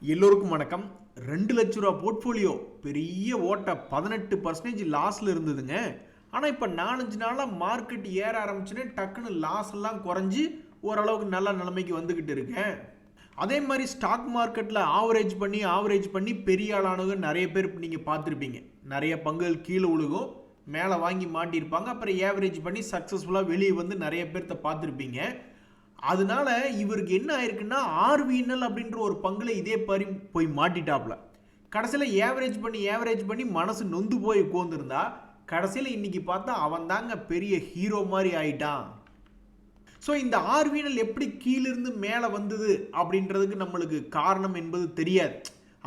எல்லோருக்கும் வணக்கம். 2,00,000 ரூபா போர்ட்ஃபோலியோ பெரிய ஓட்ட 18% லாஸில் இருந்ததுங்க. ஆனால் இப்போ 4-5 நாளாக மார்க்கெட் ஏற ஆரம்பிச்சுன்னு டக்குன்னு லாஸ் எல்லாம் குறைஞ்சி ஓரளவுக்கு நல்ல நிலைமைக்கு வந்துக்கிட்டு இருக்கேன். அதே மாதிரி ஸ்டாக் மார்க்கெட்டில் ஆவரேஜ் பண்ணி பெரிய ஆளானவங்க நிறைய பேர் நீங்கள் பார்த்துருப்பீங்க. நிறைய பங்குகள் கீழே விழுகும், மேலே வாங்கி மாட்டியிருப்பாங்க, அப்புறம் ஏவரேஜ் பண்ணி சக்ஸஸ்ஃபுல்லாக வெளியே வந்து நிறைய பேர்த்த பார்த்துருப்பீங்க. அதனால இவருக்கு என்ன ஆயிருக்குன்னா ஆர்விஎன்எல் அப்படின்ற ஒரு பங்குல இதே மாதிரி போய் மாட்டிட்டாப்ல. கடைசியில் ஏவரேஜ் பண்ணி மனசு நொந்து போய் உட்கார்ந்துருந்தா கடைசியில் இன்னைக்கு பார்த்தா அவன் தாங்க பெரிய ஹீரோ மாதிரி ஆயிட்டான். ஸோ இந்த ஆர்விஎன்எல் எப்படி கீழிருந்து மேலே வந்தது அப்படின்றதுக்கு நம்மளுக்கு காரணம் என்பது தெரியாது.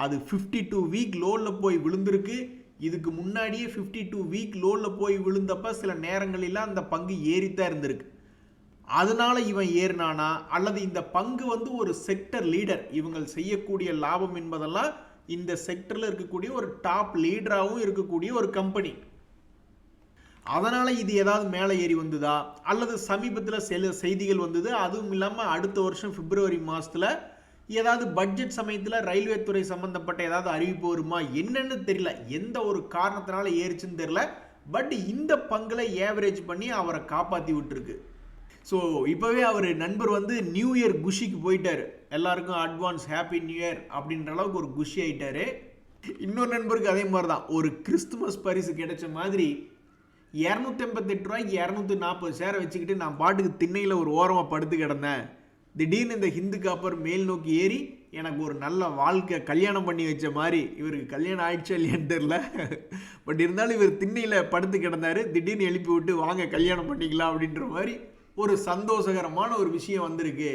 அது 52 வீக் லோவில் போய் விழுந்திருக்கு. இதுக்கு முன்னாடியே 52 வீக் லோவில் போய் விழுந்தப்ப சில நேரங்களில் அந்த பங்கு ஏறித்தான் இருந்திருக்கு. அதனால இவன் ஏறினானா அல்லது இந்த பங்கு வந்து ஒரு செக்டர் லீடர், இவங்க செய்யக்கூடிய லாபம் என்பதெல்லாம் இந்த செக்டர்ல இருக்கக்கூடிய ஒரு டாப் லீடராகவும் இருக்கக்கூடிய ஒரு கம்பெனி, அதனால இது ஏதாவது மேலே ஏறி வந்ததா அல்லது சமீபத்தில் சில செய்திகள் வந்தது. அதுவும் இல்லாமல் அடுத்த வருஷம் பிப்ரவரி மாதத்தில் ஏதாவது பட்ஜெட் சமயத்தில் ரயில்வே துறை சம்பந்தப்பட்ட ஏதாவது அறிவிப்பு வருமா என்னன்னு தெரியல. எந்த ஒரு காரணத்தினால ஏறிச்சுன்னு தெரியல. பட் இந்த பங்குல ஏவரேஜ் பண்ணி அவரை காப்பாற்றி விட்டுருக்கு. ஸோ இப்போவே அவர் நண்பர் வந்து நியூ இயர் குஷிக்கு போயிட்டார். எல்லாருக்கும் அட்வான்ஸ் ஹாப்பி நியூ இயர் அப்படின்ற அளவுக்கு ஒரு குஷி ஆயிட்டாரு. இன்னொரு நண்பருக்கு அதே மாதிரி தான் ஒரு கிறிஸ்துமஸ் பரிசு கிடைச்ச மாதிரி 288 ரூபாய்க்கு 240 ஷேரை வச்சுக்கிட்டு நான் பாட்டுக்கு திண்ணையில் ஒரு ஓரமாக படுத்து கிடந்தேன். திடீர்னு இந்த ஹிந்து காப்பர் மேல் நோக்கி ஏறி எனக்கு ஒரு நல்ல வாழ்க்கை கல்யாணம் பண்ணி வச்ச மாதிரி. இவருக்கு கல்யாணம் ஆயிடுச்சா இல்லையான்னு தெரில. பட் இருந்தாலும் இவர் திண்ணையில் படுத்து கிடந்தார். திடீர்னு எழுப்பி விட்டு வாங்க கல்யாணம் பண்ணிக்கலாம் அப்படின்ற மாதிரி ஒரு சந்தோஷகரமான ஒரு விஷயம் வந்திருக்கு.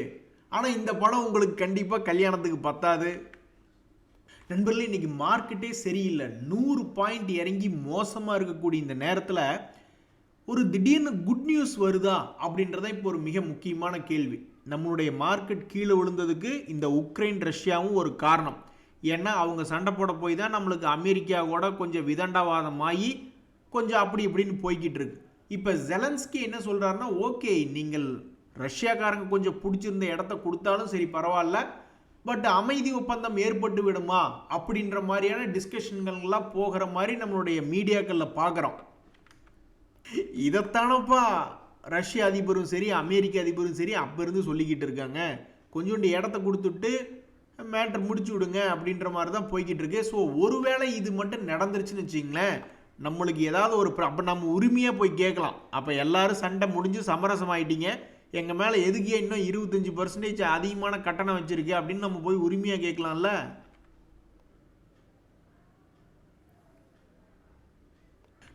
ஆனால் இந்த பணம் உங்களுக்கு கண்டிப்பாக கல்யாணத்துக்கு பத்தாது. நண்பர்களே, இன்னைக்கு மார்க்கெட்டே சரியில்லை. 100 பாயிண்ட் இறங்கி மோசமாக இருக்கக்கூடிய இந்த நேரத்தில் ஒரு திடீர்னு குட் நியூஸ் வருதா அப்படின்றத இப்போ ஒரு மிக முக்கியமான கேள்வி. நம்மளுடைய மார்க்கெட் கீழே விழுந்ததுக்கு இந்த உக்ரைன் ரஷ்யாவும் ஒரு காரணம். ஏன்னா அவங்க சண்டை போட போய் தான் நம்மளுக்கு அமெரிக்கா கூட கொஞ்சம் விதண்டாவாதமாகி கொஞ்சம் அப்படி இப்படின்னு போய்கிட்டு இருக்கு. இப்போ ஜெலன்ஸ்கி என்ன சொல்கிறாருன்னா, ஓகே நீங்கள் ரஷ்யாக்காரங்க கொஞ்சம் பிடிச்சிருந்த இடத்த கொடுத்தாலும் சரி பரவாயில்ல, பட் அமைதி ஒப்பந்தம் ஏற்பட்டு விடுமா அப்படின்ற மாதிரியான டிஸ்கஷன்கள்லாம் போகிற மாதிரி நம்மளுடைய மீடியாக்களில் பார்க்குறோம். இதைத்தானப்பா ரஷ்ய அதிபரும் சரி அமெரிக்க அதிபரும் சரி அப்போ இருந்து சொல்லிக்கிட்டு இருக்காங்க. கொஞ்சோண்டு இடத்த கொடுத்துட்டு மேட்ரு முடிச்சு விடுங்க அப்படின்ற மாதிரி தான் போய்கிட்டு இருக்கு. ஸோ ஒருவேளை இது மட்டும் நடந்துருச்சுன்னு வச்சிங்களேன், நம்மளுக்கு ஏதாவது ஒரு அப்போ நம்ம உரிமையாக போய் கேட்கலாம். அப்போ எல்லாரும் சண்டை முடிஞ்சு சமரசம் ஆகிட்டீங்க, எங்கள் மேலே எதுக்கே இன்னும் 25% அதிகமான கட்டணம் வச்சுருக்கு அப்படின்னு நம்ம போய் உரிமையாக கேட்கலாம்ல.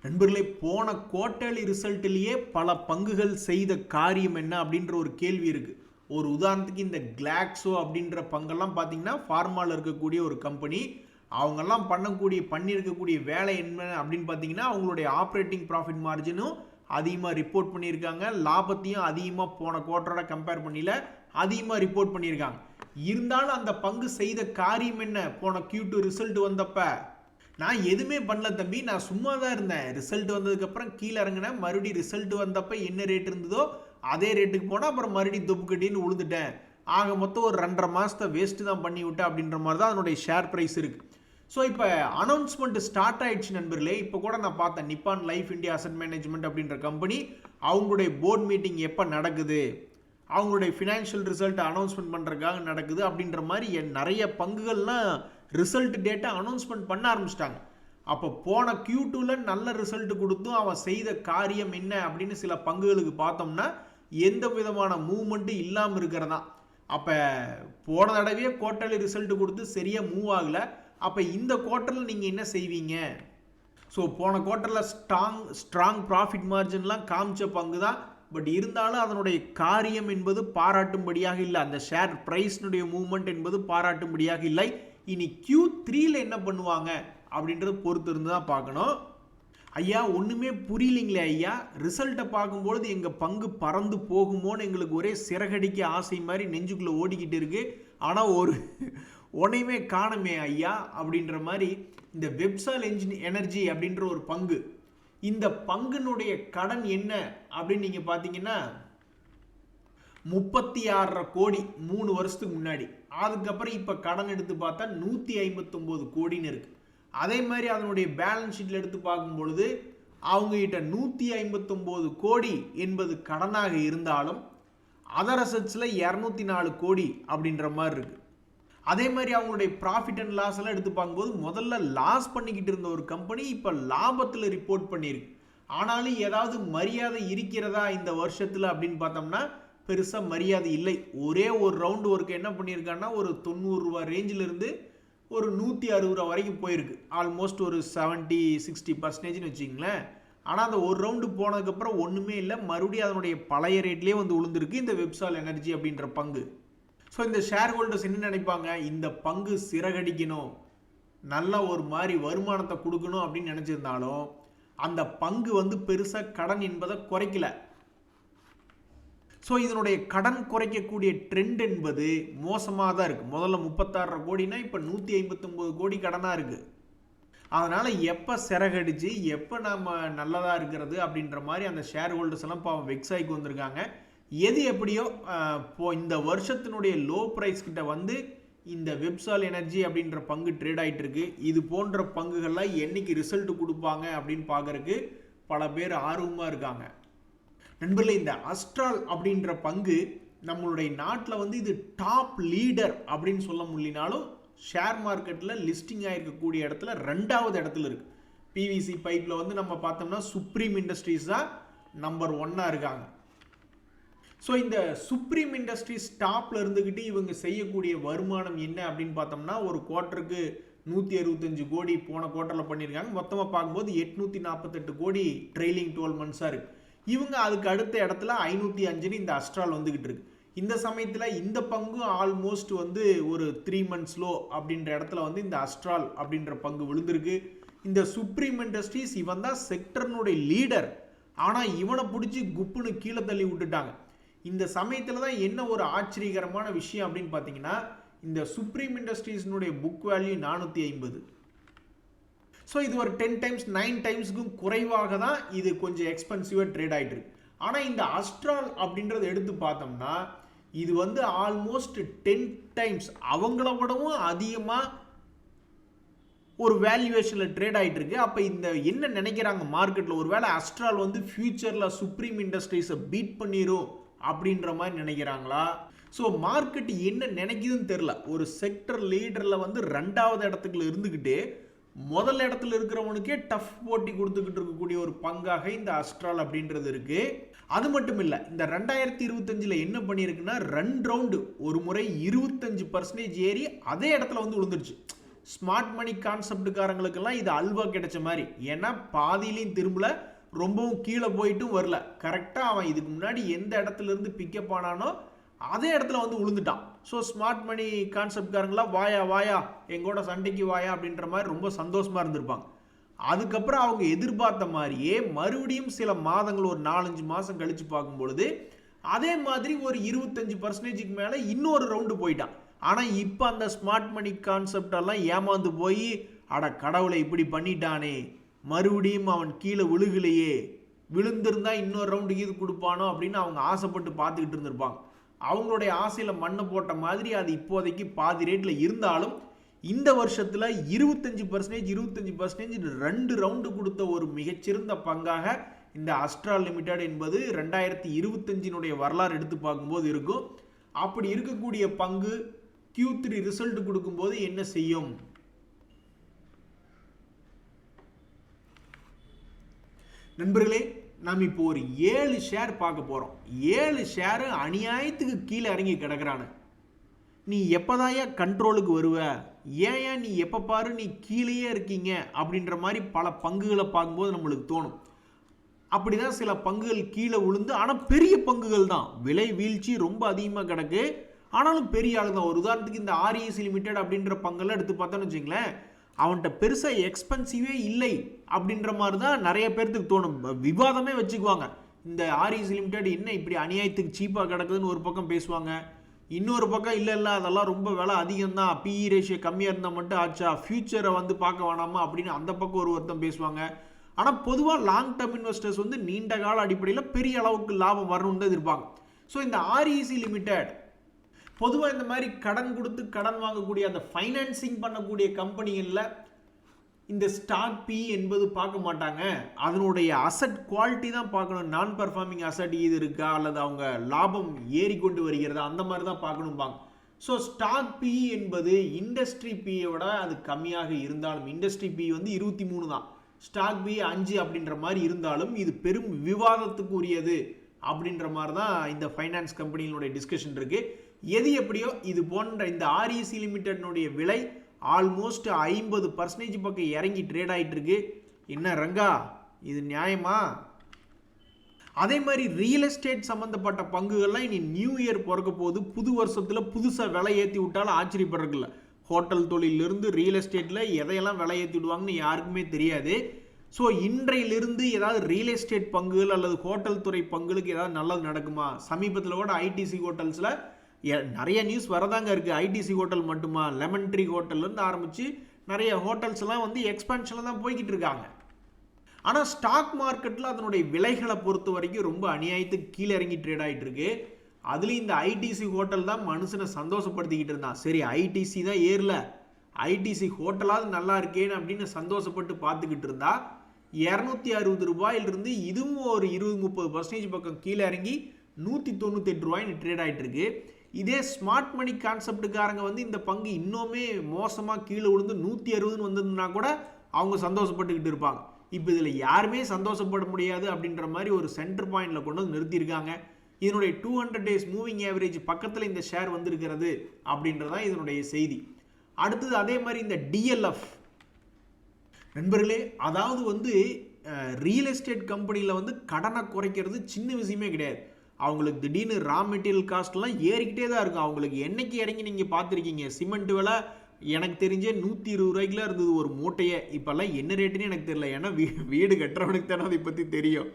நண்பர்களே, போன குவார்ட்டர்லி ரிசல்ட்லேயே பல பங்குகள் செய்த காரியம் என்ன அப்படின்ற ஒரு கேள்வி இருக்குது. ஒரு உதாரணத்துக்கு இந்த கிளாக்ஸோ அப்படின்ற பங்கெல்லாம் பார்த்தீங்கன்னா ஃபார்மாவில் இருக்கக்கூடிய ஒரு கம்பெனி. அவங்கெல்லாம் பண்ணியிருக்கக்கூடிய வேலை என்ன அப்படின்னு பார்த்தீங்கன்னா, அவங்களுடைய ஆப்ரேட்டிங் ப்ராஃபிட் மார்ஜினும் அதிகமாக ரிப்போர்ட் பண்ணியிருக்காங்க, லாபத்தையும் அதிகமாக போன குவார்ட்டரோட கம்பேர் பண்ணல அதிகமாக ரிப்போர்ட் பண்ணியிருக்காங்க. இருந்தாலும் அந்த பங்கு செய்த காரியம் என்ன? போன Q2 ரிசல்ட் வந்தப்ப நான் எதுவுமே பண்ணல தம்பி, நான் சும்மா தான் இருந்தேன். ரிசல்ட் வந்ததுக்கப்புறம் கீழே இறங்கினேன், மறுபடியும் ரிசல்ட் வந்தப்போ என்ன ரேட் இருந்ததோ அதே ரேட்டுக்கு போனால் அப்புறம் மறுபடியும் தொப்பு கட்டின்னு விழுந்துட்டேன். ஆக மொத்தம் ஒரு 2.5 மாதத்தை வேஸ்ட்டு தான் பண்ணி விட்டேன் அப்படின்ற மாதிரி தான் அதனுடைய ஷேர் ப்ரைஸ் இருக்குது. ஸோ இப்போ அனௌன்ஸ்மெண்ட் ஸ்டார்ட் ஆயிடுச்சு நண்பர்களே. இப்போ கூட நான் பார்த்தேன், நிப்பான் லைஃப் இந்தியா அசட் மேனேஜ்மெண்ட் அப்படின்ற கம்பெனி அவங்களுடைய போர்ட் மீட்டிங் எப்போ நடக்குது, அவங்களுடைய ஃபினான்ஷியல் ரிசல்ட் அனௌன்ஸ்மெண்ட் பண்ணுறதுக்காக நடக்குது அப்படின்ற மாதிரி நிறைய பங்குகள்லாம் ரிசல்ட் டேட்டா அனௌன்ஸ்மெண்ட் பண்ண ஆரம்பிச்சிட்டாங்க. அப்போ போன Q2ல நல்ல ரிசல்ட் கொடுத்தும் அவன் செய்த காரியம் என்ன அப்படின்னு சில பங்குகளுக்கு பார்த்தோம்னா எந்த விதமான மூவ்மெண்ட்டும் இல்லாமல் இருக்கிறதா. அப்போ போன தடவையே குவார்ட்டர்லி ரிசல்ட் கொடுத்து சரியாக மூவ் ஆகலை. அப்போ இந்த குவார்ட்டரில் நீங்கள் என்ன செய்வீங்க? ஸோ போன குவார்ட்டரில் ஸ்ட்ராங் ப்ராஃபிட் மார்ஜின்லாம் காமிச்ச பங்கு தான். பட் இருந்தாலும் அதனுடைய காரியம் என்பது பாராட்டும்படியாக இல்லை. அந்த ஷேர் ப்ரைஸ்னுடைய மூவ்மெண்ட் என்பது பாராட்டும்படியாக இல்லை. இனி Q3ல என்ன பண்ணுவாங்க அப்படின்றது பொறுத்து இருந்து தான் பார்க்கணும். ஐயா ஒன்றுமே புரியலைங்களே ஐயா, ரிசல்ட்டை பார்க்கும்பொழுது எங்கள் பங்கு பறந்து போகுமோன்னு எங்களுக்கு ஒரே சிறகடிக்க ஆசை மாதிரி நெஞ்சுக்குள்ளே ஓடிக்கிட்டு இருக்கு. ஆனால் ஒன்றையுமே காணுமே ஐயா அப்படின்ற மாதிரி இந்த வெப்சால் எனர்ஜி அப்படின்ற ஒரு பங்கு, இந்த பங்குனுடைய கடன் என்ன அப்படின்னு நீங்கள் பார்த்தீங்கன்னா 36 கோடி 3 வருஷத்துக்கு முன்னாடி. அதுக்கப்புறம் இப்போ கடன் எடுத்து பார்த்தா 159 கோடின்னு இருக்கு. அதே மாதிரி அதனுடைய பேலன்ஸ் ஷீட்டில் எடுத்து பார்க்கும் பொழுது அவங்ககிட்ட 159 கோடி என்பது கடனாக இருந்தாலும் அதர் அசெட்ஸில் 204 கோடி அப்படின்ற மாதிரி இருக்கு. அதே மாதிரி அவங்களுடைய ப்ராஃபிட் அண்ட் லாஸ் எல்லாம் எடுத்து பார்க்கும்போது முதல்ல லாஸ் பண்ணிக்கிட்டு இருந்த ஒரு கம்பெனி இப்போ லாபத்தில் ரிப்போர்ட் பண்ணியிருக்கு. ஆனாலும் ஏதாவது மரியாதை இருக்கிறதா இந்த வருஷத்தில் அப்படின்னு பார்த்தோம்னா பெருசாக மரியாதை இல்லை. ஒரே ஒரு ரவுண்டு ஒர்க்கு என்ன பண்ணியிருக்காங்கன்னா ஒரு 90 ரூபா ரேஞ்சிலிருந்து ஒரு 160 ரூபா வரைக்கும் போயிருக்கு. ஆல்மோஸ்ட் ஒரு 70-60% வச்சுங்களேன். ஆனால் அந்த ஒரு ரவுண்டு போனதுக்கப்புறம் ஒன்றுமே இல்லை, மறுபடியும் அதனுடைய பழைய ரேட்லேயே வந்து விழுந்திருக்கு இந்த வெப்சால் எனர்ஜி அப்படின்ற பங்கு. ஸோ இந்த ஷேர் ஹோல்டர்ஸ் என்ன நினைப்பாங்க, இந்த பங்கு சிறகடிக்கணும், நல்ல ஒரு மாதிரி வருமானத்தை கொடுக்கணும் அப்படின்னு நினச்சிருந்தாலும் அந்த பங்கு வந்து பெருசாக கடன் என்பதை குறைக்கல. ஸோ இதனுடைய கடன் குறைக்கக்கூடிய ட்ரெண்ட் என்பது மோசமாக தான் இருக்குது. முதல்ல 36 கோடினா இப்போ 159 கோடி கடனாக இருக்குது. அதனால் எப்போ சிறகடிச்சு எப்போ நம்ம நல்லதாக இருக்கிறது அப்படின்ற மாதிரி அந்த ஷேர் ஹோல்டர்ஸ் எல்லாம் பாவம் வெக்ஸாய்க்கு வந்திருக்காங்க. எது எப்படியோ இந்த வருஷத்தினுடைய லோ ப்ரைஸ் கிட்ட வந்து இந்த வெப்சால் எனர்ஜி அப்படின்ற பங்கு ட்ரேட் ஆகிட்டு இருக்கு. இது போன்ற பங்குகள்லாம் என்னைக்கு ரிசல்ட் கொடுப்பாங்க அப்படின்னு பார்க்கறதுக்கு பல பேர் ஆர்வமாக இருக்காங்க. நண்பர்களே, இந்த அஸ்ட்ரால் அப்படின்ற பங்கு நம்மளுடைய நாட்டில் வந்து இது டாப் லீடர் அப்படின்னு சொல்ல முடியினாலும் ஷேர் மார்க்கெட்டில் லிஸ்டிங் ஆகிருக்கக்கூடிய இடத்துல 2வது இடத்துல இருக்குது. பிவிசி பைப்பில் வந்து நம்ம பார்த்தோம்னா சுப்ரீம் இண்டஸ்ட்ரீஸ் தான் நம்பர் 1 இருக்காங்க. ஸோ இந்த சுப்ரீம் இண்டஸ்ட்ரீஸ் டாப்பில் இருந்துக்கிட்டு இவங்க செய்யக்கூடிய வருமானம் என்ன அப்படின்னு பார்த்தோம்னா ஒரு குவார்ட்டருக்கு 165 கோடி போன குவார்ட்டரில் பண்ணியிருக்காங்க. மொத்தமாக பார்க்கும்போது 848 கோடி ட்ரெயிலிங் 12 மந்த்ஸாக இருக்குது. இவங்க அதுக்கு அடுத்த இடத்துல 505 இந்த அஸ்ட்ரால் வந்துக்கிட்டு இருக்கு. இந்த சமயத்தில் இந்த பங்கு ஆல்மோஸ்ட் வந்து ஒரு 3 months லோ அப்படின்ற இடத்துல வந்து இந்த அஸ்ட்ரால் அப்படின்ற பங்கு விழுந்திருக்கு. இந்த சுப்ரீம் இண்டஸ்ட்ரீஸ் இவன் தான் செக்டர்னுடைய லீடர், ஆனால் இவனை பிடிச்சி குப்புன்னு கீழே தள்ளி விட்டுட்டாங்க. இந்த சமயத்தில் தான் என்ன ஒரு ஆச்சரியகரமான விஷயம் அப்படின்னு பார்த்தீங்கன்னா இந்த சுப்ரீம் இண்டஸ்ட்ரீஸ்னுடைய புக் வேல்யூ 450. ஸோ இது ஒரு 10 times 9 டைம்ஸுக்கும் குறைவாக தான் இது கொஞ்சம் எக்ஸ்பென்சிவாக ட்ரேட் ஆகிட்டு இருக்கு. ஆனால் இந்த அஸ்ட்ரால் அப்படின்றத எடுத்து பார்த்தோம்னா இது வந்து ஆல்மோஸ்ட் 10 times அவங்கள விடவும் அதிகமாக ஒரு வேல்யூவேஷனில் ட்ரேட் ஆகிட்டு இருக்கு. அப்போ இந்த என்ன நினைக்கிறாங்க மார்க்கெட்டில், ஒருவேளை அஸ்ட்ரால் வந்து ஃபியூச்சரில் சுப்ரீம் இண்டஸ்ட்ரீஸை பீட் பண்ணிடும் அப்படின்ற மாதிரி நினைக்கிறாங்களா? ஸோ மார்க்கெட் என்ன நினைக்குதுன்னு தெரில. ஒரு செக்டர் லீடரில் வந்து 2வது இடத்துக்குள்ள இருந்துக்கிட்டு முதல் இடத்துல இருக்கிறவனுக்கே டஃப் போட்டி கொடுத்துக்கிட்டு இருக்கக்கூடிய ஒரு பங்காக இந்த அஸ்ட்ரால் அப்படின்றது இருக்கு. அது மட்டும் இல்லை, இந்த 2025 என்ன பண்ணியிருக்குன்னா 2 ரவுண்டு ஒரு முறை 25% ஏறி அதே இடத்துல வந்து விழுந்துருச்சு. ஸ்மார்ட் மணி கான்செப்டுக்காரங்களுக்கெல்லாம் இது அல்வா கிடைச்ச மாதிரி. ஏன்னா பாதியிலையும் திரும்பல, ரொம்பவும் கீழே போயிட்டும் வரல. கரெக்டாக அவன் இதுக்கு முன்னாடி எந்த இடத்துல இருந்து பிக்கப் ஆனானோ அதே இடத்துல வந்து விழுந்துட்டான். ஸோ ஸ்மார்ட் மணி கான்செப்ட்காரங்களாம் வாயா வாயா எங்கூட சண்டைக்கு வாயா அப்படின்ற மாதிரி ரொம்ப சந்தோஷமாக இருந்திருப்பாங்க. அதுக்கப்புறம் அவங்க எதிர்பார்த்த மாதிரியே மறுபடியும் சில மாதங்கள் ஒரு 4-5 மாதம் கழித்து பார்க்கும்பொழுது அதே மாதிரி ஒரு 25%க்கு மேலே இன்னொரு ரவுண்டு போயிட்டான். ஆனால் இப்போ அந்த ஸ்மார்ட் மணி கான்செப்டெல்லாம் ஏமாந்து போய் அட கடவுளை இப்படி பண்ணிட்டானே, மறுபடியும் அவன் கீழே விழுகலையே, விழுந்திருந்தா இன்னொரு ரவுண்டுக்கு இது கொடுப்பானோ அப்படின்னு அவங்க ஆசைப்பட்டு பார்த்துக்கிட்டு இருந்திருப்பாங்க. அவங்களுடைய ஆசையில் மண்ணை போட்ட மாதிரி அது இப்போதைக்கு பாதி ரேட்டில் இருந்தாலும் இந்த வருஷத்தில் 25% 2 ரவுண்டு கொடுத்த ஒரு மிகச்சிறந்த பங்காக இந்த அஸ்ட்ரால் லிமிடெட் என்பது 2025 வரலாறு எடுத்து பார்க்கும்போது இருக்கும். அப்படி இருக்கக்கூடிய பங்கு Q3 ரிசல்ட் கொடுக்கும்போது என்ன செய்யும்? நண்பர்களே, நாம் இப்போ ஒரு 7 ஷேர் பார்க்க போகிறோம். 7 ஷேரு அநியாயத்துக்கு கீழே இறங்கி கிடக்கிறானு. நீ எப்போதாயா கண்ட்ரோலுக்கு வருவ, ஏன் நீ எப்போ பாரு நீ கீழேயே இருக்கீங்க அப்படின்ற மாதிரி பல பங்குகளை பார்க்கும்போது நம்மளுக்கு தோணும். அப்படி தான் சில பங்குகள் கீழே விழுந்து, ஆனால் பெரிய பங்குகள் தான், விலை வீழ்ச்சி ரொம்ப அதிகமாக கிடக்கு, ஆனாலும் பெரிய ஆளு தான். ஒரு உதாரணத்துக்கு இந்த REC லிமிடெட் அப்படின்ற பங்கெல்லாம் எடுத்து பார்த்தோன்னு வச்சுங்களேன், அவன்கிட்ட பெருசாக எக்ஸ்பென்சிவே இல்லை அப்படின்ற மாதிரி தான் நிறைய பேர்த்துக்கு தோணும். விவாதமே வச்சுக்குவாங்க. இந்த REC லிமிடெட் என்ன இப்படி அநியாயத்துக்கு சீப்பாக கிடக்குதுன்னு ஒரு பக்கம் பேசுவாங்க. இன்னொரு பக்கம் இல்லை அதெல்லாம் ரொம்ப விலை அதிகம் தான், PE ரேஷியோ கம்மியாக இருந்தால் மட்டும் ஆச்சா, ஃபியூச்சரை வந்து பார்க்க வேணாமா அப்படின்னு அந்த பக்கம் ஒரு வருத்தம் பேசுவாங்க. ஆனால் பொதுவாக லாங் டேர்ம் இன்வெஸ்டர்ஸ் வந்து நீண்ட கால அடிப்படையில் பெரிய அளவுக்கு லாபம் வரணும்னு தான் எதிர்ப்பாங்க. ஸோ இந்த ஆர்இசி லிமிடெட் பொதுவாக இந்த மாதிரி கடன் கொடுத்து கடன் வாங்கக்கூடிய அந்த ஃபைனான்சிங் பண்ணக்கூடிய கம்பெனிகளில் இந்த ஸ்டாக் பி என்பது பார்க்க மாட்டாங்க, அதனுடைய அசட் குவாலிட்டி தான் பார்க்கணும். நான் பர்ஃபார்மிங் அசட் இது இருக்கா அல்லது அவங்க லாபம் ஏறிக்கொண்டு வருகிறதா அந்த மாதிரி தான் பார்க்கணும்பாங்க. ஸோ ஸ்டாக் பி என்பது இண்டஸ்ட்ரி பியோட அது கம்மியாக இருந்தாலும், இண்டஸ்ட்ரி பி வந்து 23 தான், ஸ்டாக் பி 5 அப்படின்ற மாதிரி இருந்தாலும் இது பெரும் விவாதத்துக்கு உரியது அப்படின்ற மாதிரி தான் இந்த ஃபைனான்ஸ் கம்பெனிகளுடைய டிஸ்கஷன் இருக்கு. எது எப்படியோ இது போன்ற இந்த ஆர்இசி லிமிடெட்னுடைய விலை ஆல்மோஸ்ட் 50% பக்கம் இறங்கி ட்ரேட் ஆகிட்டு இருக்கு. என்ன ரங்கா இது நியாயமா? அதே மாதிரி ரியல் எஸ்டேட் சம்மந்தப்பட்ட பங்குகள்லாம் இனி நியூ இயர் பிறக்க போது, புது வருஷத்தில் புதுசாக விலை ஏற்றி விட்டாலும் ஆச்சரியப்படுறதில்ல. ஹோட்டல் தொழிலிருந்து ரியல் எஸ்டேட்டில் எதையெல்லாம் விலை ஏற்றி விடுவாங்கன்னு யாருக்குமே தெரியாது. ஸோ இன்றையிலிருந்து ஏதாவது ரியல் எஸ்டேட் பங்குகள் அல்லது ஹோட்டல் துறை பங்குகளுக்கு ஏதாவது நல்லது நடக்குமா? சமீபத்தில் கூட ஐடிசி ஹோட்டல்ஸில் நிறைய நியூஸ் வரதாங்க இருக்குது. ஐடிசி ஹோட்டல் மட்டுமா, லெமன் ட்ரீ ஹோட்டல்லேருந்து ஆரம்பித்து நிறைய ஹோட்டல்ஸ்லாம் வந்து எக்ஸ்பான்ஷனில் தான் போய்கிட்டு இருக்காங்க. ஆனால் ஸ்டாக் மார்க்கெட்டில் அதனுடைய விலைகளை பொறுத்த வரைக்கும் ரொம்ப அநியாயத்துக்கு கீழே இறங்கி ட்ரேட் ஆகிட்டு இருக்கு. அதுலேயும் இந்த ஐடிசி ஹோட்டல் தான் மனுஷனை சந்தோஷப்படுத்திக்கிட்டு இருந்தான். சரி ஐடிசி தான் ஏறல, ஐடிசி ஹோட்டலாவது நல்லா இருக்கேன்னு அப்படின்னு சந்தோஷப்பட்டு பார்த்துக்கிட்டு இருந்தா 260 ரூபாயிலிருந்து இதுவும் ஒரு 20-30% பக்கம் கீழே இறங்கி 198 ரூபாய்னு ட்ரேட் ஆகிட்டு இருக்கு. இதே ஸ்மார்ட் மணி கான்செப்டுக்காரங்க வந்து இந்த பங்கு இன்னுமே மோசமாக கீழே விழுந்து 160 வந்ததுன்னா கூட அவங்க சந்தோஷப்பட்டுக்கிட்டு இருப்பாங்க. இப்போ இதில் யாருமே சந்தோஷப்பட முடியாது அப்படின்ற மாதிரி ஒரு சென்டர் பாயிண்டில் கொண்டு வந்து நிறுத்தியிருக்காங்க. இதனுடைய 200 days மூவிங் ஆவரேஜ் பக்கத்தில் இந்த ஷேர் வந்திருக்கிறது அப்படின்றதான் இதனுடைய செய்தி. அடுத்தது அதே மாதிரி இந்த டிஎல்எஃப் நண்பர்களே, அதாவது வந்து ரியல் எஸ்டேட் கம்பெனியில் வந்து கடனை குறைக்கிறது சின்ன விஷயமே கிடையாது. அவங்களுக்கு திடீர்னு ரா மெட்டீரியல் காஸ்ட்லாம் ஏறிக்கிட்டே தான் இருக்கும். அவங்களுக்கு என்னைக்கு இறங்கி நீங்கள் பார்த்துருக்கீங்க, சிமெண்ட் விலை எனக்கு தெரிஞ்சே 120 ரூபாய்க்குலாம் இருந்தது ஒரு மூட்டையே. இப்போல்லாம் என்ன ரேட்டுன்னு எனக்கு தெரியல, ஏன்னா வீடு கட்டுறவனுக்கு தானே அதை பற்றி தெரியும்.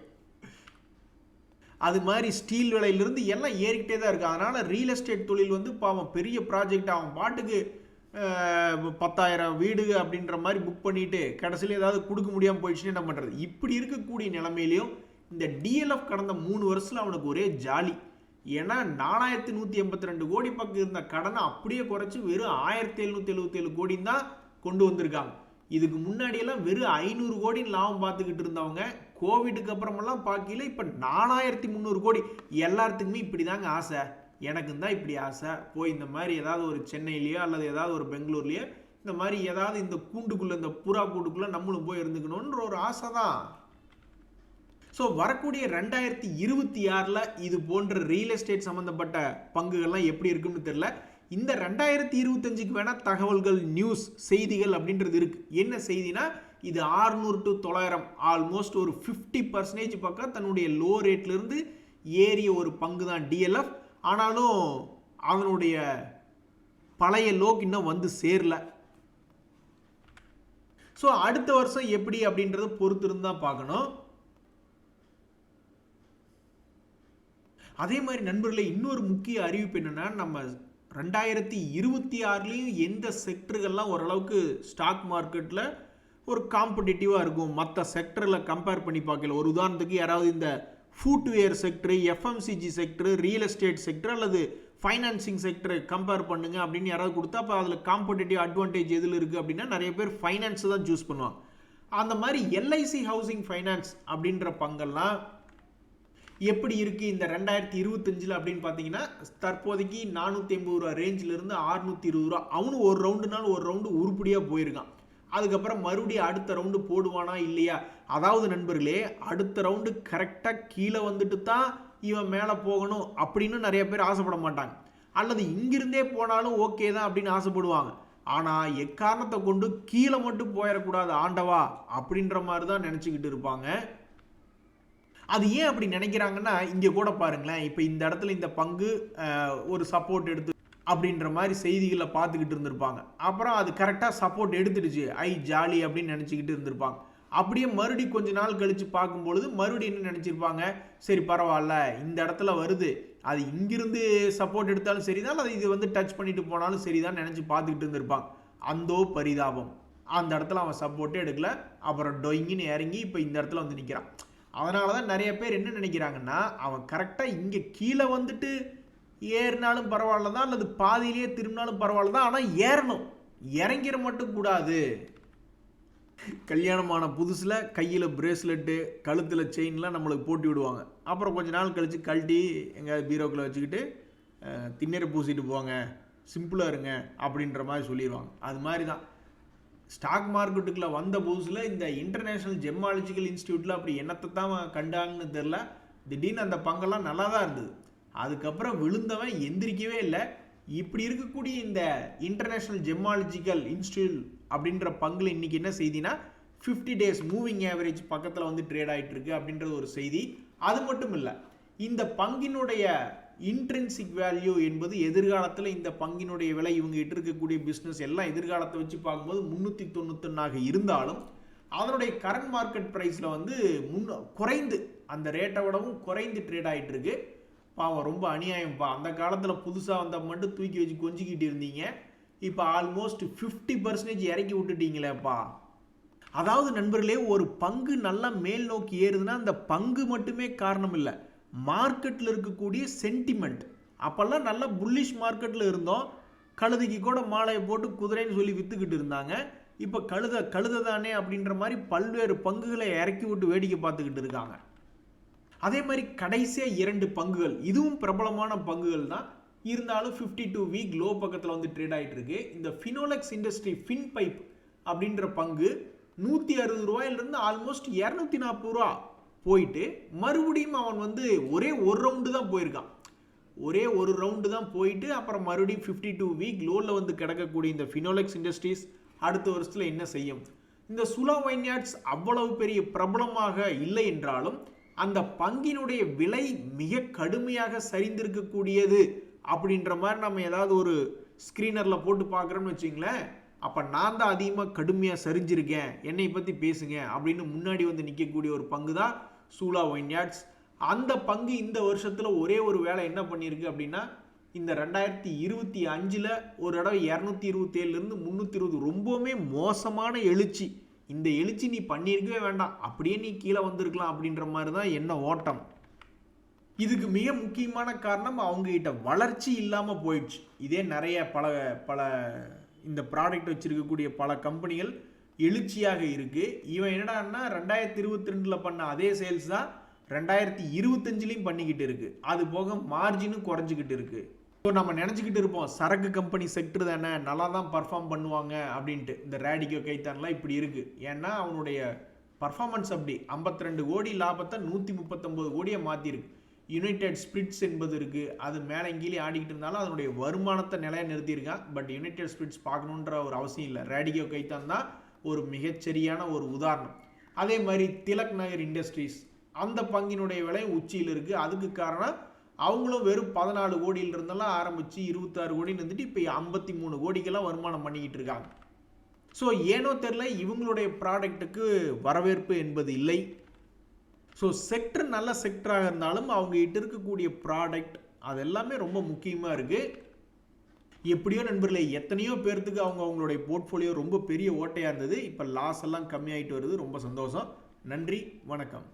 அது மாதிரி ஸ்டீல் விலையிலிருந்து எல்லாம் ஏறிக்கிட்டே தான் இருக்குது. அதனால் ரியல் எஸ்டேட் தொழில் வந்து பாவம் பெரிய ப்ராஜெக்ட் அவன் பாட்டுக்கு 10,000 வீடு அப்படின்ற மாதிரி புக் பண்ணிட்டு கடைசியில் ஏதாவது கொடுக்க முடியாமல் போயிடுச்சுன்னு என்ன பண்ணுறது? இப்படி இருக்கக்கூடிய நிலைமையிலையும் இந்த டிஎல்எஃப் கடந்த 3 வருஷத்தில் அவனுக்கு ஒரே ஜாலி. ஏன்னா 4182 கோடி பக்கம் இருந்த கடனை அப்படியே குறைச்சி வெறும் 1777 கோடின்னு தான் கொண்டு வந்திருக்காங்க. இதுக்கு முன்னாடியெல்லாம் வெறும் 500 கோடின்னு லாபம் பார்த்துக்கிட்டு இருந்தவங்க கோவிடுக்கு அப்புறமெல்லாம் பார்க்கல இப்போ 4300 கோடி. எல்லாத்துக்குமே இப்படி தாங்க ஆசை, எனக்கும் தான் இப்படி ஆசை, போய் இந்த மாதிரி ஏதாவது ஒரு சென்னையிலையோ அல்லது ஏதாவது ஒரு பெங்களூர்லையோ இந்த மாதிரி ஏதாவது இந்த கூண்டுக்குள்ளே, இந்த புறா கூண்டுக்குள்ளே நம்மளும் போய் இருந்துக்கணுன்ற ஒரு ஆசை தான். ஸோ வரக்கூடிய 2026 இது போன்ற ரியல் எஸ்டேட் சம்மந்தப்பட்ட பங்குகள்லாம் எப்படி இருக்குன்னு தெரியல. இந்த 2025க்கு வேணால் தகவல்கள், நியூஸ், செய்திகள் அப்படின்றது இருக்குது. என்ன செய்தினா இது 600 to 900 ஆல்மோஸ்ட் ஒரு 50% பக்கம் தன்னுடைய லோ ரேட்லேருந்து ஏறிய ஒரு பங்கு தான் டிஎல்எஃப். ஆனாலும் அதனுடைய பழைய லோக்கு இன்னும் வந்து சேரல. ஸோ அடுத்த வருஷம் எப்படி அப்படின்றத பொறுத்திருந்து தான் பார்க்கணும். அதே மாதிரி நண்பர்களே, இன்னொரு முக்கிய அறிவிப்பு என்னன்னா, நம்ம 2026லையும் எந்த செக்டர்கள்லாம் ஓரளவுக்கு ஸ்டாக் மார்க்கெட்டில் ஒரு காம்படிட்டிவாக இருக்கும் மற்ற செக்டரில் கம்பேர் பண்ணி பார்க்கல. ஒரு உதாரணத்துக்கு யாராவது இந்த footwear sector, FMCG sector, real estate sector அல்லது ஃபைனான்சிங் செக்டர் கம்பேர் பண்ணுங்க அப்படின்னு யாராவது கொடுத்தா அப்போ அதில் காம்படிட்டிவ் அட்வான்டேஜ் எதில் இருக்குது அப்படின்னா நிறைய பேர் ஃபைனான்ஸ் தான் சூஸ் பண்ணுவாங்க. அந்த மாதிரி எல்ஐசி ஹவுசிங் ஃபைனான்ஸ் அப்படின்ற பங்கெல்லாம் எப்படி இருக்குது இந்த 2025 அப்படின்னு பார்த்தீங்கன்னா, தற்போதைக்கு 480 ரூபா ரேஞ்சிலிருந்து 620 ரூபா. அவனு ஒரு ரவுண்டு உருப்படியாக போயிருக்கான். அதுக்கப்புறம் மறுபடியும் அடுத்த ரவுண்டு போடுவானா இல்லையா? அதாவது நண்பர்களே, அடுத்த ரவுண்டு கரெக்டாக கீழே வந்துட்டு தான் இவன் மேலே போகணும் அப்படின்னு நிறைய பேர் ஆசைப்பட மாட்டாங்க. அல்லது இங்கிருந்தே போனாலும் ஓகே தான் அப்படின்னு ஆசைப்படுவாங்க. ஆனால் எக்காரணத்தை கொண்டு கீழே மட்டும் போயிடக்கூடாது ஆண்டவா அப்படின்ற மாதிரி தான் நினச்சிக்கிட்டு இருப்பாங்க. அது ஏன் அப்படி நினைக்கிறாங்கன்னா, இங்கே கூட பாருங்களேன், இப்போ இந்த இடத்துல இந்த பங்கு ஒரு சப்போர்ட் எடுத்து அப்படின்ற மாதிரி செய்திகளை பார்த்துக்கிட்டு இருந்திருப்பாங்க. அப்புறம் அது கரெக்டாக சப்போர்ட் எடுத்துடுச்சு, ஜாலி அப்படின்னு நினச்சிக்கிட்டு இருந்திருப்பாங்க. அப்படியே மறுபடியும் கொஞ்ச நாள் கழித்து பார்க்கும்பொழுது மறுபடியும் என்ன நினச்சிருப்பாங்க, சரி பரவாயில்ல இந்த இடத்துல வருது, அது இங்கிருந்து சப்போர்ட் எடுத்தாலும் சரிதான், அது இது வந்து டச் பண்ணிட்டு போனாலும் சரிதான் நினச்சி பார்த்துக்கிட்டு இருந்திருப்பாங்க. அந்தோ பரிதாபம், அந்த இடத்துல அவன் சப்போர்ட்டே எடுக்கல, அப்புறம் டொயிங்கின்னு இறங்கி இப்போ இந்த இடத்துல வந்து நிற்கிறான். அதனால தான் நிறைய பேர் என்ன நினைக்கிறாங்கன்னா, அவன் கரெக்டாக இங்கே கீழே வந்துட்டு ஏறினாலும் பரவாயில்ல தான், அல்லது பாதியிலேயே திரும்பினாலும் பரவாயில்ல தான், ஆனால் ஏறணும், இறங்கிற மட்டும் கூடாது. கல்யாணமான புதுசில் கையில் பிரேஸ்லெட்டு, கழுத்தில் செயின்லாம் நம்மளுக்கு போட்டு விடுவாங்க. அப்புறம் கொஞ்ச நாள் கழித்து கழட்டி எங்கேயாவது பீரோக்கில் வச்சுக்கிட்டு திண்ணறை பூசிட்டு போங்க, சிம்பிளாக இருங்க அப்படின்ற மாதிரி சொல்லிடுவாங்க. அது மாதிரி தான் ஸ்டாக் மார்க்கெட்டுக்குள்ளே வந்த புதுசில் இந்த இன்டர்நேஷ்னல் ஜெம்மாலஜிக்கல் இன்ஸ்டியூட்டில் அப்படி என்னத்தை தான் கண்டாங்கன்னு தெரில. திடீர்னு அந்த பங்கெல்லாம் நல்லா தான் இருந்தது. அதுக்கப்புறம் விழுந்தவன் எந்திரிக்கவே இல்லை. இப்படி இருக்கக்கூடிய இந்த இன்டர்நேஷ்னல் ஜெம்மாலஜிக்கல் இன்ஸ்டியூட் அப்படின்ற பங்கில் இன்றைக்கி என்ன செய்தினா 50 days மூவிங் ஆவரேஜ் பக்கத்தில் வந்து ட்ரேட் ஆகிட்டு இருக்கு அப்படின்றது ஒரு செய்தி. அது மட்டும் இல்லை, இந்த பங்கினுடைய இன்ட்ரின்சிக் வேல்யூ என்பது எதிர்காலத்தில் இந்த பங்கினுடைய விலை இவங்க கிட்ட இருக்கக்கூடிய பிஸ்னஸ் எல்லாம் எதிர்காலத்தை வச்சு பார்க்கும்போது 391 இருந்தாலும் அதனுடைய கரண்ட் மார்க்கெட் ப்ரைஸில் வந்து குறைந்து, அந்த ரேட்டை விடவும் குறைந்து ட்ரேட் ஆகிட்டு இருக்கு. பாவம், ரொம்ப அநியாயம்ப்பா. அந்த காலத்தில் புதுசாக வந்தால் மட்டும் தூக்கி வச்சு கொஞ்சிக்கிட்டு இருந்தீங்க, இப்போ ஆல்மோஸ்ட் 50% இறக்கி விட்டுட்டீங்களேப்பா. அதாவது நண்பர்களே, ஒரு பங்கு நல்லா மேல் நோக்கி ஏறுதுன்னா அந்த பங்கு மட்டுமே காரணம் இல்லை, மார்க்கெட்டில் இருக்கக்கூடிய சென்டிமெண்ட். அப்போல்லாம் நல்லா புல்லிஷ் மார்க்கெட்டில் இருந்தோம், கழுதைக்கு கூட மாலையை போட்டு குதிரைன்னு சொல்லி விற்றுக்கிட்டு இருந்தாங்க. இப்போ கழுதை தானே அப்படின்ற மாதிரி பல்வேறு பங்குகளை இறக்கி விட்டு வேடிக்கை பார்த்துக்கிட்டு இருக்காங்க. அதே மாதிரி கடைசியாக 2 பங்குகள், இதுவும் பிரபலமான பங்குகள் தான், இருந்தாலும் 52 வீக் லோ பக்கத்தில் வந்து ட்ரேட் ஆகிட்டு இருக்கு. இந்த ஃபினோலெக்ஸ் இண்டஸ்ட்ரி ஃபின் பைப் அப்படின்ற பங்கு 160 ரூபாயிலிருந்து ஆல்மோஸ்ட் 240 ரூபா போயிட்டு மறுபடியும் அவன் வந்து ஒரே ஒரு ரவுண்டு தான் போயிருக்கான். ஒரே ஒரு ரவுண்டு தான் போயிட்டு அப்புறம் மறுபடியும் 52 வீக் லோவில் வந்து கிடக்கக்கூடிய இந்த ஃபினோலெக்ஸ் இண்டஸ்ட்ரீஸ் அடுத்த வருஷத்தில் என்ன செய்யும்? இந்த சுலா வைன்யார்ட்ஸ் அவ்வளவு பெரிய பிரபலமாக இல்லை என்றாலும் அந்த பங்கினுடைய விலை மிக கடுமையாக சரிந்திருக்கக்கூடியது அப்படின்ற மாதிரி நம்ம ஏதாவது ஒரு ஸ்க்ரீனரில் போட்டு பார்க்குறோம்னு வச்சிங்களேன், அப்போ நான் தான் அதிகமாக கடுமையாக சரிஞ்சிருக்கேன், என்னை பற்றி பேசுங்க அப்படின்னு முன்னாடி வந்து நிற்கக்கூடிய ஒரு பங்கு தான் சூலா வைன்யார்ட்ஸ். அந்த பங்கு இந்த வருஷத்தில் ஒரே ஒரு வேலை என்ன பண்ணியிருக்கு அப்படின்னா, இந்த 2025 ஒரு தடவை 227லேருந்து 320 ரொம்பவுமே மோசமான எழுச்சி. இந்த எழுச்சி நீ பண்ணியிருக்கவே வேண்டாம், அப்படியே நீ கீழே வந்திருக்கலாம் அப்படின்ற மாதிரி தான் என்ன ஓட்டம். இதுக்கு மிக முக்கியமான காரணம் அவங்ககிட்ட வளர்ச்சி இல்லாமல் போயிடுச்சு. இதே நிறைய பல இந்த ப்ராடக்ட் வச்சுருக்கக்கூடிய பல கம்பெனிகள் எழுச்சியாக இருக்குது. இவன் என்னடான்னா 2022 பண்ண அதே சேல்ஸ் தான் 2025 பண்ணிக்கிட்டு இருக்குது. அது போக மார்ஜினும் குறைஞ்சிக்கிட்டு இருக்குது. ஸோ நம்ம நினச்சிக்கிட்டு இருப்போம் சரக்கு கம்பெனி செக்டர் தானே நல்லா தான் பர்ஃபார்ம் பண்ணுவாங்க அப்படின்ட்டு. இந்த ரேடிகோ கைத்தான்லாம் இப்படி இருக்குது. ஏன்னா அவனுடைய பர்ஃபார்மன்ஸ் அப்படி 52 கோடி லாபத்தை 139 கோடியை மாற்றிருக்கு. யுனைடெட் ஸ்பிரிட்ஸ் என்பது இருக்குது, அது மேலே கீழே ஆடிக்கிட்டு இருந்தாலும் அதனுடைய வருமானத்தை நிலையாக நிறுத்தியிருக்கான். பட் யுனைடெட் ஸ்பிரிட்ஸ் பார்க்கணுன்ற ஒரு அவசியம் இல்லை, ரேடிகோ கைத்தான் தான் ஒரு மிகச்சரியான ஒரு உதாரணம். அதே மாதிரி திலக் நகர் இண்டஸ்ட்ரீஸ் அந்த பங்கினுடைய விலை உச்சியில் இருக்குது. அதுக்கு காரணம் அவங்களும் வெறும் 14 கோடியில் இருந்தெல்லாம் ஆரம்பித்து 26 கோடின்னு இருந்துட்டு இப்போ 53 கோடிக்கெல்லாம் வருமானம் பண்ணிக்கிட்டு இருக்காங்க. ஸோ ஏனோ தெரில இவங்களுடைய ப்ராடக்ட்டுக்கு வரவேற்பு என்பது இல்லை. ஸோ செக்டர் நல்ல செக்டராக இருந்தாலும் அவங்ககிட்ட இருக்கக்கூடிய ப்ராடக்ட் அது எல்லாமே ரொம்ப முக்கியமாக இருக்குது. எப்படியோ நண்பர்களே, எத்தனையோ பேர்த்துக்கு அவங்களுடைய போர்ட்ஃபோலியோ ரொம்ப பெரிய ஓட்டையாக இருந்தது, இப்போ லாஸ் எல்லாம் கம்மியாகிட்டு வருது. ரொம்ப சந்தோஷம். நன்றி, வணக்கம்.